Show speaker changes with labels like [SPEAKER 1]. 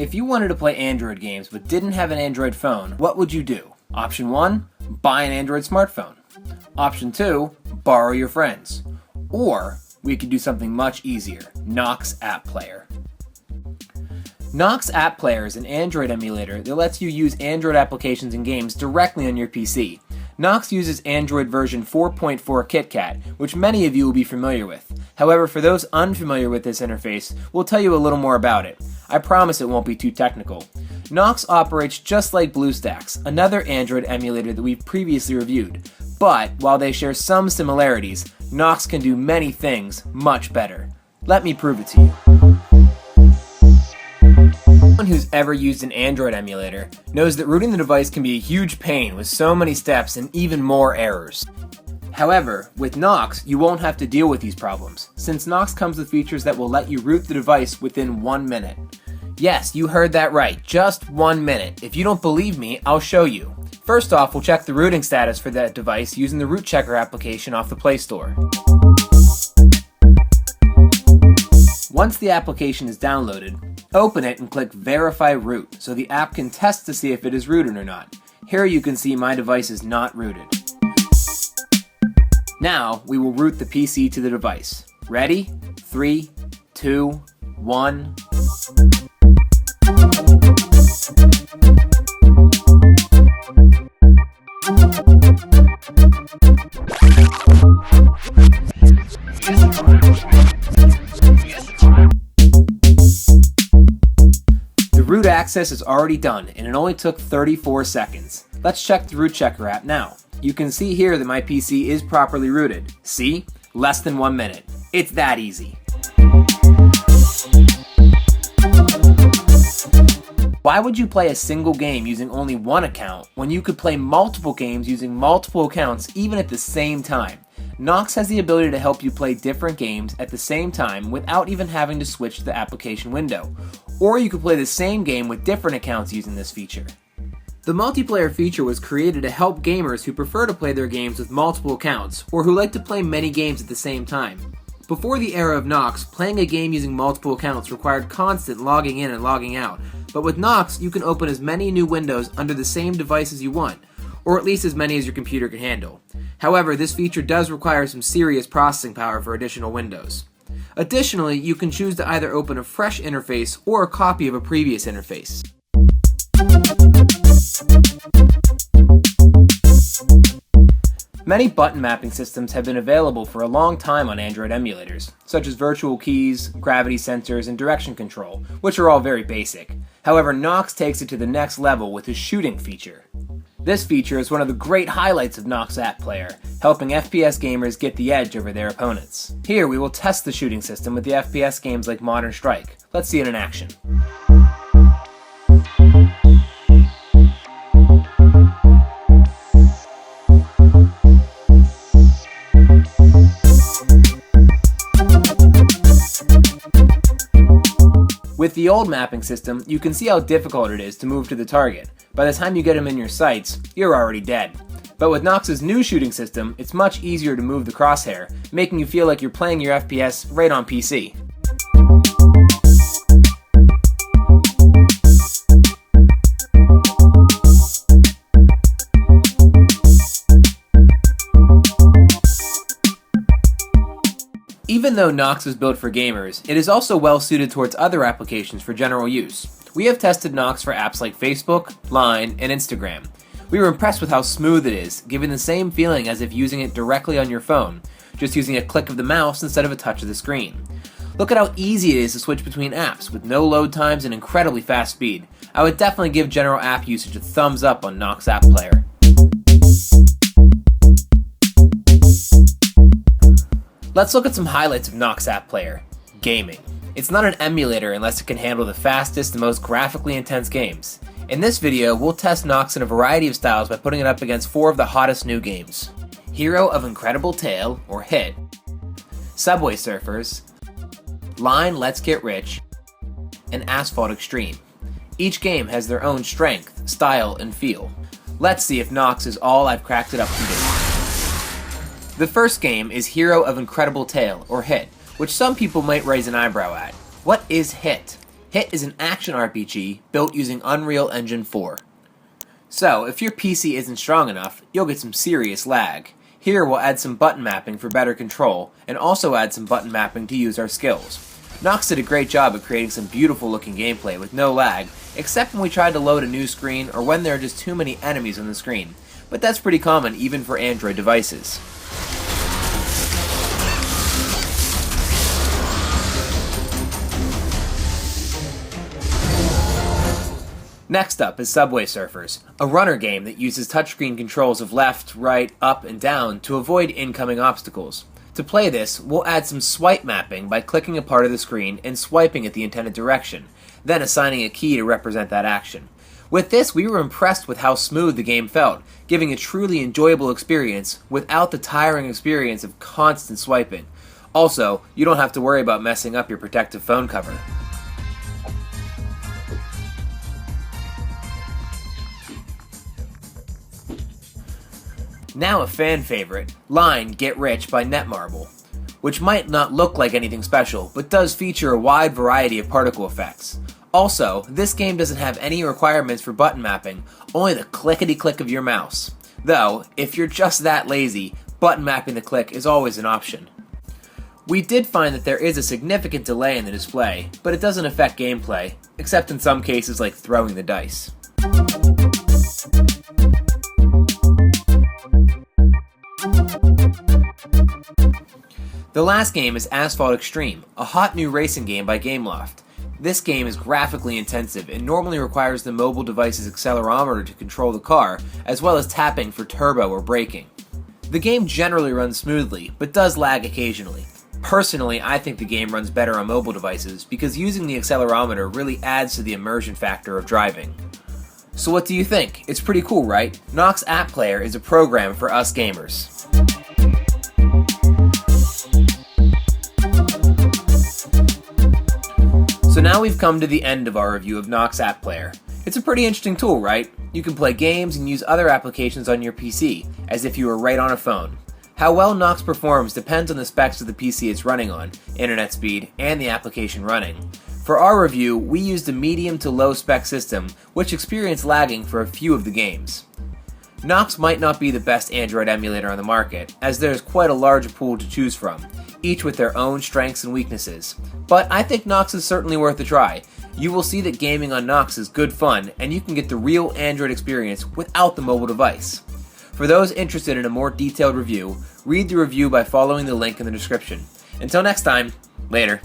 [SPEAKER 1] If you wanted to play Android games but didn't have an Android phone, what would you do? Option 1, buy an Android smartphone. Option 2, borrow your friends. Or we could do something much easier, Nox App Player. Nox App Player is an Android emulator that lets you use Android applications and games directly on your PC. Nox uses Android version 4.4 KitKat, which many of you will be familiar with. However, for those unfamiliar with this interface, we'll tell you a little more about it. I promise it won't be too technical. Nox operates just like BlueStacks, another Android emulator that we've previously reviewed. But while they share some similarities, Nox can do many things much better. Let me prove it to you. Anyone who's ever used an Android emulator knows that rooting the device can be a huge pain with so many steps and even more errors. However, with Nox, you won't have to deal with these problems, since Nox comes with features that will let you root the device within 1 minute. Yes, you heard that right, just 1 minute. If you don't believe me, I'll show you. First off, we'll check the rooting status for that device using the Root Checker application off the Play Store. Once the application is downloaded, open it and click Verify Root so the app can test to see if it is rooted or not. Here you can see my device is not rooted. Now we will root the PC to the device. Ready? 3, 2, 1. The root access is already done, and it only took 34 seconds. Let's check the Root Checker app now. You can see here that my PC is properly rooted. See? Less than 1 minute. It's that easy. Why would you play a single game using only one account when you could play multiple games using multiple accounts even at the same time? Nox has the ability to help you play different games at the same time without even having to switch to the application window. Or you could play the same game with different accounts using this feature. The multiplayer feature was created to help gamers who prefer to play their games with multiple accounts, or who like to play many games at the same time. Before the era of Nox, playing a game using multiple accounts required constant logging in and logging out, but with Nox, you can open as many new windows under the same device as you want, or at least as many as your computer can handle. However, this feature does require some serious processing power for additional windows. Additionally, you can choose to either open a fresh interface or a copy of a previous interface. Many button mapping systems have been available for a long time on Android emulators, such as virtual keys, gravity sensors, and direction control, which are all very basic. However, Nox takes it to the next level with his shooting feature. This feature is one of the great highlights of Nox App Player, helping FPS gamers get the edge over their opponents. Here we will test the shooting system with the FPS games like Modern Strike. Let's see it in action. With the old mapping system, you can see how difficult it is to move to the target. By the time you get him in your sights, you're already dead. But with Nox's new shooting system, it's much easier to move the crosshair, making you feel like you're playing your FPS right on PC. Even though Nox is built for gamers, it is also well suited towards other applications for general use. We have tested Nox for apps like Facebook, Line, and Instagram. We were impressed with how smooth it is, giving the same feeling as if using it directly on your phone, just using a click of the mouse instead of a touch of the screen. Look at how easy it is to switch between apps with no load times and incredibly fast speed. I would definitely give general app usage a thumbs up on Nox App Player. Let's look at some highlights of Nox App Player. Gaming. It's not an emulator unless it can handle the fastest and most graphically intense games. In this video, we'll test Nox in a variety of styles by putting it up against 4 of the hottest new games. Hero of Incredible Tale, or HIT, Subway Surfers, Line Let's Get Rich, and Asphalt Extreme. Each game has their own strength, style, and feel. Let's see if Nox is all I've cracked it up to be. The first game is Hero of Incredible Tale, or HIT, which some people might raise an eyebrow at. What is HIT? Hit is an action RPG built using Unreal Engine 4. So, if your PC isn't strong enough, you'll get some serious lag. Here we'll add some button mapping for better control, and also add some button mapping to use our skills. Nox did a great job of creating some beautiful looking gameplay with no lag, except when we tried to load a new screen or when there are just too many enemies on the screen. But that's pretty common even for Android devices. Next up is Subway Surfers, a runner game that uses touchscreen controls of left, right, up, and down to avoid incoming obstacles. To play this, we'll add some swipe mapping by clicking a part of the screen and swiping at the intended direction, then assigning a key to represent that action. With this, we were impressed with how smooth the game felt, giving a truly enjoyable experience without the tiring experience of constant swiping. Also, you don't have to worry about messing up your protective phone cover. Now a fan favorite, Line Get Rich by Netmarble, which might not look like anything special, but does feature a wide variety of particle effects. Also, this game doesn't have any requirements for button mapping, only the clickety-click of your mouse. Though, if you're just that lazy, button mapping the click is always an option. We did find that there is a significant delay in the display, but it doesn't affect gameplay, except in some cases like throwing the dice. The last game is Asphalt Extreme, a hot new racing game by Gameloft. This game is graphically intensive and normally requires the mobile device's accelerometer to control the car, as well as tapping for turbo or braking. The game generally runs smoothly, but does lag occasionally. Personally, I think the game runs better on mobile devices because using the accelerometer really adds to the immersion factor of driving. So what do you think? It's pretty cool, right? Nox App Player is a program for us gamers. So now we've come to the end of our review of Nox App Player. It's a pretty interesting tool, right? You can play games and use other applications on your PC, as if you were right on a phone. How well Nox performs depends on the specs of the PC it's running on, internet speed, and the application running. For our review, we used a medium to low spec system, which experienced lagging for a few of the games. Nox might not be the best Android emulator on the market, as there's quite a large pool to choose from, each with their own strengths and weaknesses. But I think Nox is certainly worth a try. You will see that gaming on Nox is good fun, and you can get the real Android experience without the mobile device. For those interested in a more detailed review, read the review by following the link in the description. Until next time, later.